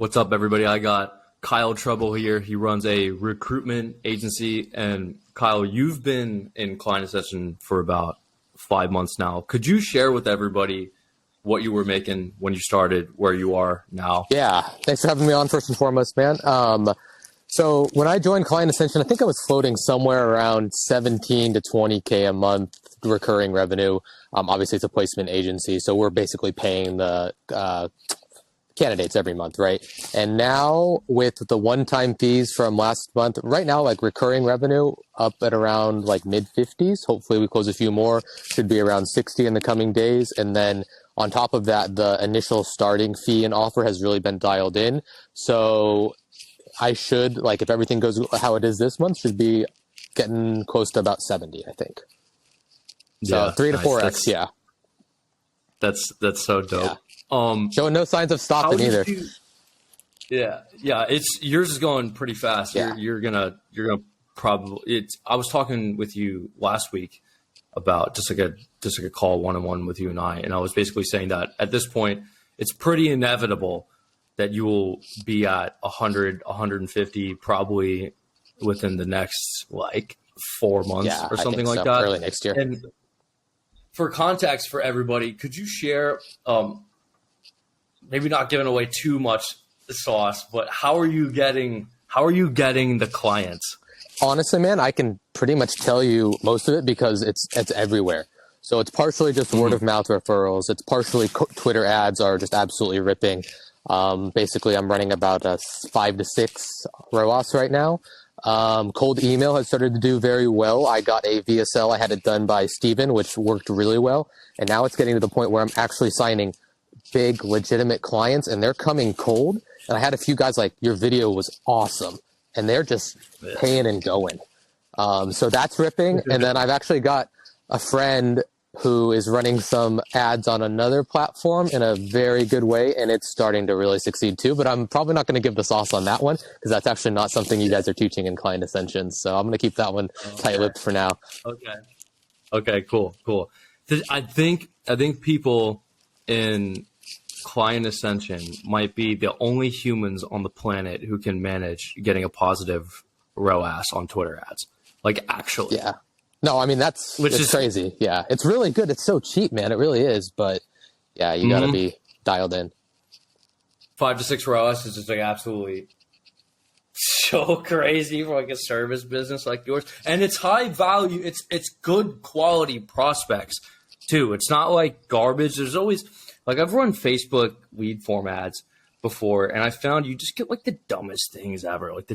What's up, everybody? I got Kyle Trouble here. He runs a recruitment agency. And Kyle, you've been in client Ascension for about 5 months now. Could you share with everybody what you were making when you started, where you are now? Yeah, thanks for having me on first and foremost, man. So when I joined Client Ascension, I think I was floating somewhere around 17 to 20K a month recurring revenue. Obviously, it's a placement agency, so we're basically paying the candidates every month, right? And now with the one-time fees from last month, right now, like recurring revenue up at around like mid-50s. Hopefully we close a few more, should be around 60 in the coming days. And then on top of that, the initial starting fee and offer has really been dialed in. So I should, like, if everything goes how it is this month, should be getting close to about 70, I think. So Yeah, 3 to nice. 4x, yeah. That's so dope. Yeah. Showing no signs of stopping either. Yeah. Yours is going pretty fast. Yeah. You're gonna probably. I was talking with you last week about just like a call one-on-one with you and I was basically saying that at this point it's pretty inevitable that you will be at 100, 150 probably within the next like 4 months or something like that. Early next year. And for context for everybody, could you share? Maybe not giving away too much sauce, but how are you getting the clients? Honestly, man, I can pretty much tell you most of it because it's everywhere. So it's partially just word of mouth referrals. It's partially Twitter ads are just absolutely ripping. Basically, I'm running about 5 to 6 ROAS right now. Cold email has started to do very well. I got a VSL. I had it done by Steven, which worked really well. And now it's getting to the point where I'm actually signing big legitimate clients and they're coming cold. And I had a few guys like, your video was awesome. And they're just paying and going. So that's ripping. And then I've actually got a friend who is running some ads on another platform in a very good way. And it's starting to really succeed too. But I'm probably not going to give the sauce on that one because that's actually not something you guys are teaching in Client Ascension. So I'm going to keep that one tight-lipped for now. Okay, cool. I think people in Client Ascension might be the only humans on the planet who can manage getting a positive ROAS on Twitter ads. Like, actually. Yeah. No, I mean, it's crazy. Yeah. It's really good. It's so cheap, man. It really is. But yeah, you got to be dialed in. 5 to 6 ROAS is just like absolutely so crazy for like a service business like yours. And it's high value. It's good quality prospects too. It's not like garbage. There's always, like, I've run Facebook lead form ads before, and I found you just get like the dumbest things ever. Like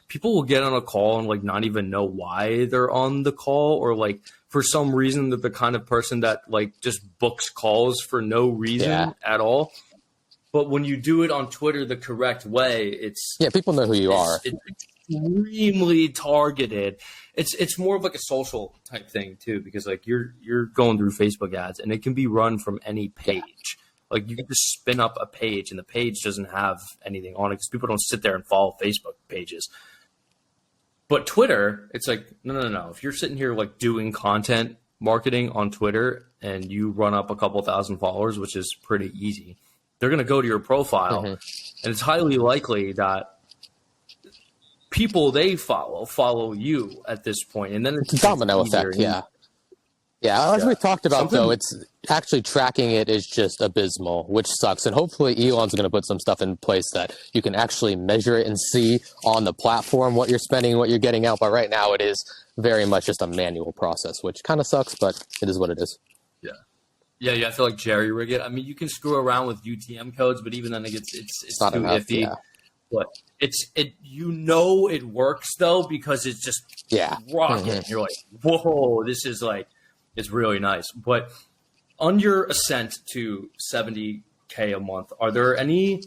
people will get on a call and like not even know why they're on the call, or like for some reason they're the kind of person that like just books calls for no reason at all. But when you do it on Twitter the correct way, people know who you are. It's extremely targeted. It's more of like a social type thing too, because like you're going through Facebook ads and it can be run from any page. Like you can just spin up a page and the page doesn't have anything on it because people don't sit there and follow Facebook pages. But Twitter, it's like, no. If you're sitting here like doing content marketing on Twitter and you run up a couple thousand followers, which is pretty easy, they're going to go to your profile and it's highly likely that people they follow you at this point, and then it's domino effect. As we talked about, though, it's actually tracking it is just abysmal, which sucks. And hopefully Elon's going to put some stuff in place that you can actually measure it and see on the platform what you're spending, what you're getting out. But right now it is very much just a manual process, which kind of sucks, but it is what it is. Yeah. I feel like jerry rig it. I mean, you can screw around with UTM codes, but even then it's not too enough, iffy. Yeah. But it works though because it's just rocket. You're like, whoa, this is like, it's really nice. But on your ascent to 70K a month, were there any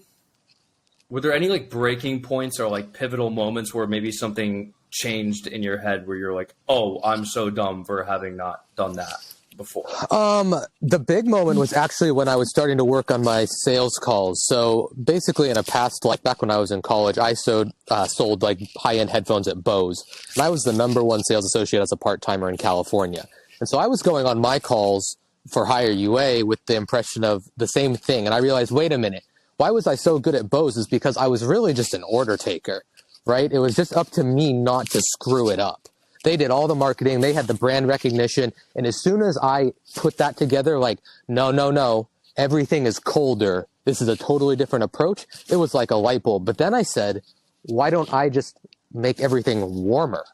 like breaking points or like pivotal moments where maybe something changed in your head where you're like, oh, I'm so dumb for having not done that before? The big moment was actually when I was starting to work on my sales calls. So basically in a past, like back when I was in college, I sold like high-end headphones at Bose. And I was the #1 sales associate as a part-timer in California. And so I was going on my calls for higher UA with the impression of the same thing. And I realized, wait a minute, why was I so good at Bose is because I was really just an order taker, right? It was just up to me not to screw it up. They did all the marketing. They had the brand recognition. And as soon as I put that together, like, no, everything is colder. This is a totally different approach. It was like a light bulb. But then I said, why don't I just make everything warmer?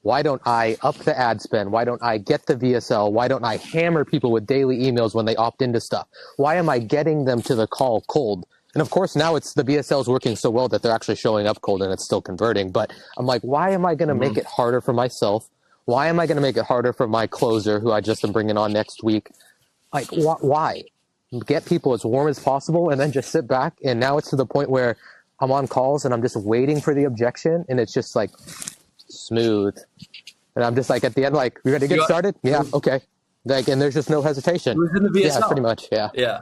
Why don't I up the ad spend? Why don't I get the VSL? Why don't I hammer people with daily emails when they opt into stuff? Why am I getting them to the call cold? And of course, now it's the VSL is working so well that they're actually showing up cold and it's still converting. But I'm like, why am I going to make it harder for myself? Why am I going to make it harder for my closer, who I just am bringing on next week? Like, why? Get people as warm as possible and then just sit back. And now it's to the point where I'm on calls and I'm just waiting for the objection. And it's just like smooth. And I'm just like at the end, like, you ready to get started? Yeah, okay. Like, and there's just no hesitation. It was in the VSL. Yeah, pretty much. Yeah.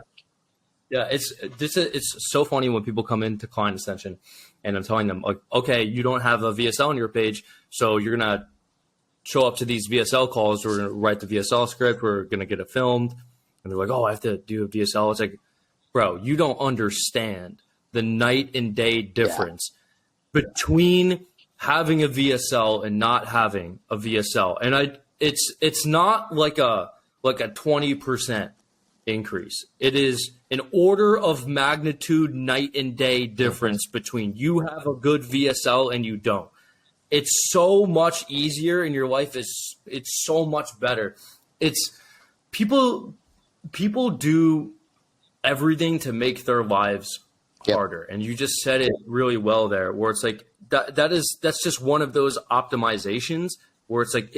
Yeah, it's so funny when people come into Client Ascension and I'm telling them, like, okay, you don't have a VSL on your page, so you're going to show up to these VSL calls. We're going to write the VSL script. We're going to get it filmed. And they're like, oh, I have to do a VSL. It's like, bro, you don't understand the night and day difference between having a VSL and not having a VSL. And it's not like a 20% increase. It is an order of magnitude night and day difference between you have a good VSL and you don't. It's so much easier and your life it's so much better. It's people do everything to make their lives harder. And you just said it really well there, where it's like that's just one of those optimizations where it's like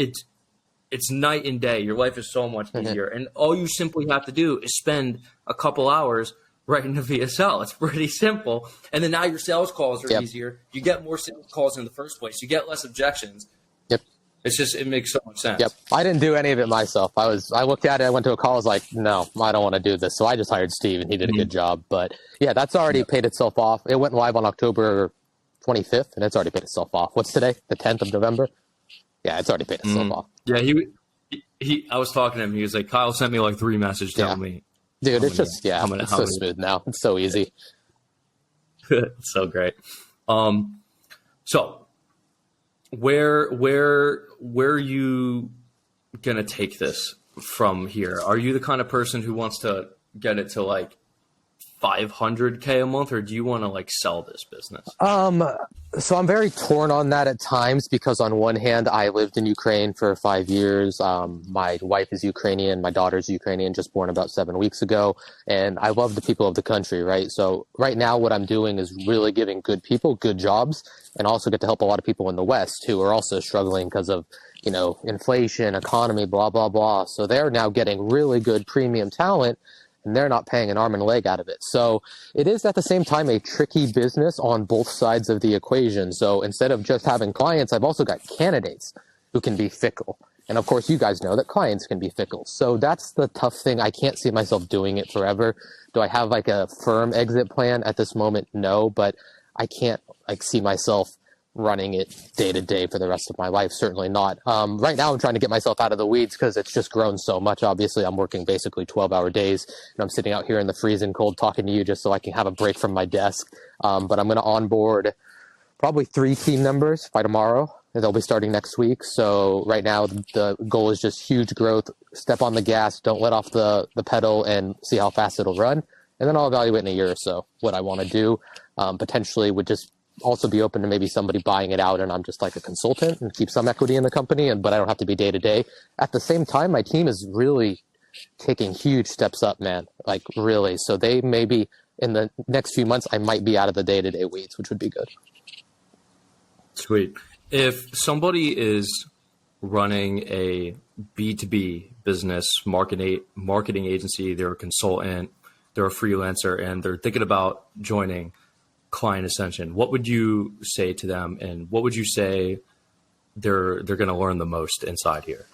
it's night and day. Your life is so much easier. And all you simply have to do is spend a couple hours writing a VSL. It's pretty simple. And then now your sales calls are easier. You get more sales calls in the first place. You get less objections. Yep. It makes so much sense. Yep. I didn't do any of it myself. I looked at it. I went to a call. I was like, no, I don't want to do this. So I just hired Steve and he did a good job. But yeah, that's already paid itself off. It went live on October 25th and it's already paid itself off. What's today? The 10th of November? Yeah, it's already paid itself off. Yeah, I was talking to him. He was like, Kyle sent me like 3 messages telling me. Dude, it's just, it's so smooth now. It's so easy. It's so great. So where are you going to take this from here? Are you the kind of person who wants to get it to like $500K a month, or do you want to like sell this business? So I'm very torn on that at times because on one hand, I lived in Ukraine for 5 years. My wife is Ukrainian. My daughter's Ukrainian, just born about 7 weeks ago. And I love the people of the country, right? So right now what I'm doing is really giving good people good jobs and also get to help a lot of people in the West who are also struggling because of, inflation, economy, blah, blah, blah. So they're now getting really good premium talent and they're not paying an arm and a leg out of it. So it is at the same time a tricky business on both sides of the equation. So instead of just having clients, I've also got candidates who can be fickle. And of course, you guys know that clients can be fickle. So that's the tough thing. I can't see myself doing it forever. Do I have like a firm exit plan at this moment? No, but I can't see myself running it day to day for the rest of my life. Certainly not. Right now I'm trying to get myself out of the weeds because it's just grown so much. Obviously I'm working basically 12-hour days and I'm sitting out here in the freezing cold talking to you just so I can have a break from my desk. But I'm going to onboard probably 3 team members by tomorrow. They'll be starting next week. So right now the goal is just huge growth, step on the gas, don't let off the pedal and see how fast it'll run. And then I'll evaluate in a year or so what I want to do. Potentially would just also be open to maybe somebody buying it out and I'm just like a consultant and keep some equity in the company, but I don't have to be day to day. At the same time, my team is really taking huge steps up, man, like really. So they maybe in the next few months, I might be out of the day to day weeds, which would be good. Sweet. If somebody is running a B2B business marketing agency, they're a consultant, they're a freelancer, and they're thinking about joining Client Ascension, what would you say to them, and what would you say they're going to learn the most inside here?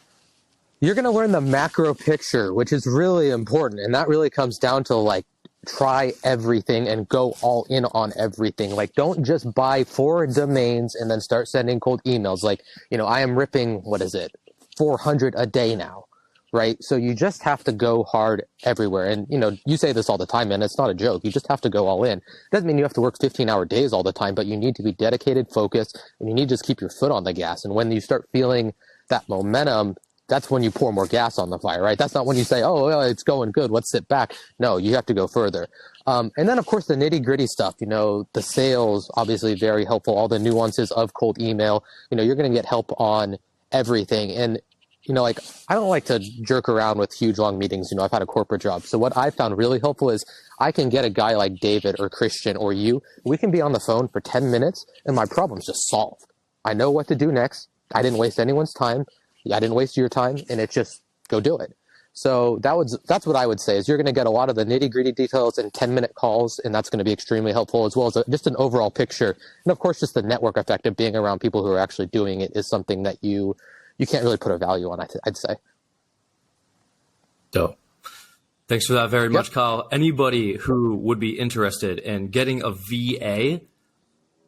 You're going to learn the macro picture, which is really important, and that really comes down to like try everything and go all in on everything. Like don't just buy 4 domains and then start sending cold emails. Like I am ripping 400 a day now, right? So you just have to go hard everywhere. And, you say this all the time, man. It's not a joke. You just have to go all in. Doesn't mean you have to work 15-hour days all the time, but you need to be dedicated, focused, and you need to just keep your foot on the gas. And when you start feeling that momentum, that's when you pour more gas on the fire, right? That's not when you say, oh, well, it's going good, let's sit back. No, you have to go further. And then, of course, the nitty-gritty stuff, the sales, obviously very helpful, all the nuances of cold email. You're going to get help on everything. And, I don't like to jerk around with huge, long meetings. I've had a corporate job. So what I found really helpful is I can get a guy like David or Christian or you. We can be on the phone for 10 minutes, and my problem's just solved. I know what to do next. I didn't waste anyone's time. I didn't waste your time, and it's just go do it. So that's what I would say is you're going to get a lot of the nitty-gritty details in 10-minute calls, and that's going to be extremely helpful, as well as just an overall picture. And of course, just the network effect of being around people who are actually doing it is something that you can't really put a value on, I'd say. Dope. Thanks for that very much, Kyle. Anybody who would be interested in getting a VA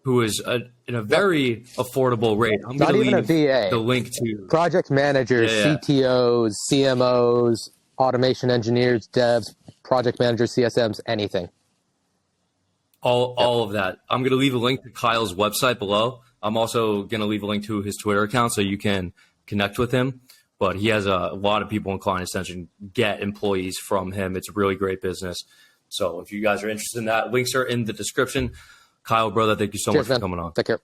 who is in a very affordable rate, I'm going to leave the link to project managers, CTOs, CMOs, automation engineers, devs, project managers, CSMs, anything. All of that. I'm going to leave a link to Kyle's website below. I'm also going to leave a link to his Twitter account so you can connect with him. But he has a lot of people in Client Ascension get employees from him. It's a really great business. So if you guys are interested in that, links are in the description. Kyle, brother, thank you so much for coming on. Take care.